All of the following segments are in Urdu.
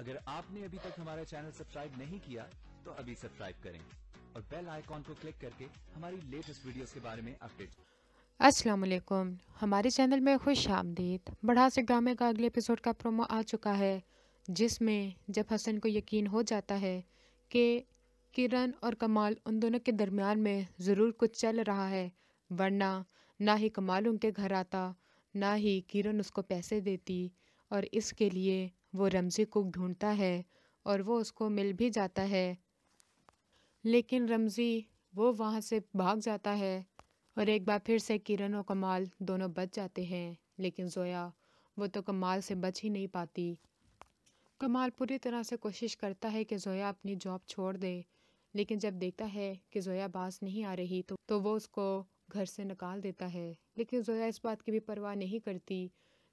اگر آپ نے ابھی تک ہمارا چینل سبسکرائب نہیں کیا تو ابھی سبسکرائب کریں اور بیل آئیکن کو کلک کر کے ہماری لیٹسٹ ویڈیوز کے بارے میں اپڈیٹ۔ السلام علیکم، ہمارے چینل میں خوش آمدید۔ بڑھاس ڈرامے کا اگلے ایپیسوڈ کا پرومو آ چکا ہے، جس میں جب حسن کو یقین ہو جاتا ہے کہ کرن اور کمال ان دونوں کے درمیان میں ضرور کچھ چل رہا ہے، ورنہ نہ ہی کمال ان کے گھر آتا نہ ہی کرن اس کو پیسے دیتی، اور اس کے لیے وہ رمزی کو ڈھونڈتا ہے اور وہ اس کو مل بھی جاتا ہے، لیکن رمزی وہ وہاں سے بھاگ جاتا ہے اور ایک بار پھر سے کرن اور کمال دونوں بچ جاتے ہیں، لیکن زویا وہ تو کمال سے بچ ہی نہیں پاتی۔ کمال پوری طرح سے کوشش کرتا ہے کہ زویا اپنی جاب چھوڑ دے، لیکن جب دیکھتا ہے کہ زویا باز نہیں آ رہی تو وہ اس کو گھر سے نکال دیتا ہے، لیکن زویا اس بات کی بھی پرواہ نہیں کرتی،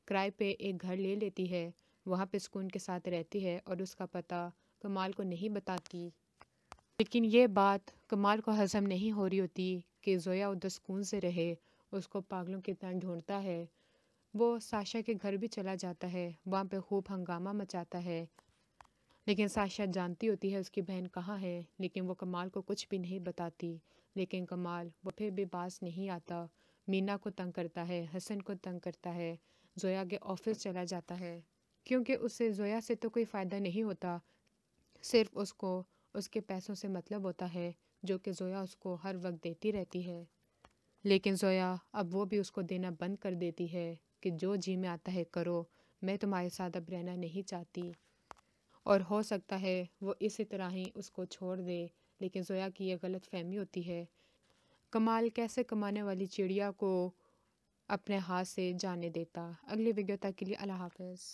کرائے پہ ایک گھر لے لیتی ہے، وہاں پہ سکون کے ساتھ رہتی ہے اور اس کا پتہ کمال کو نہیں بتاتی۔ لیکن یہ بات کمال کو ہضم نہیں ہو رہی ہوتی کہ زویا ادھر سکون سے رہے، اس کو پاگلوں کی طرح ڈھونڈتا ہے۔ وہ ساشا کے گھر بھی چلا جاتا ہے، وہاں پہ خوب ہنگامہ مچاتا ہے، لیکن ساشا جانتی ہوتی ہے اس کی بہن کہاں ہے، لیکن وہ کمال کو کچھ بھی نہیں بتاتی۔ لیکن کمال وہ پھر بھی باز نہیں آتا، مینا کو تنگ کرتا ہے، حسن کو تنگ کرتا ہے، زویا کے آفس چلا جاتا ہے، کیونکہ اس سے زویا سے تو کوئی فائدہ نہیں ہوتا، صرف اس کو اس کے پیسوں سے مطلب ہوتا ہے جو کہ زویا اس کو ہر وقت دیتی رہتی ہے۔ لیکن زویا اب وہ بھی اس کو دینا بند کر دیتی ہے کہ جو جی میں آتا ہے کرو، میں تمہارے ساتھ اب رہنا نہیں چاہتی، اور ہو سکتا ہے وہ اسی طرح ہی اس کو چھوڑ دے، لیکن زویا کی یہ غلط فہمی ہوتی ہے۔ کمال کیسے کمانے والی چڑیا کو اپنے ہاتھ سے جانے دیتا۔ اگلی ویڈیو تک کے لیے اللہ حافظ۔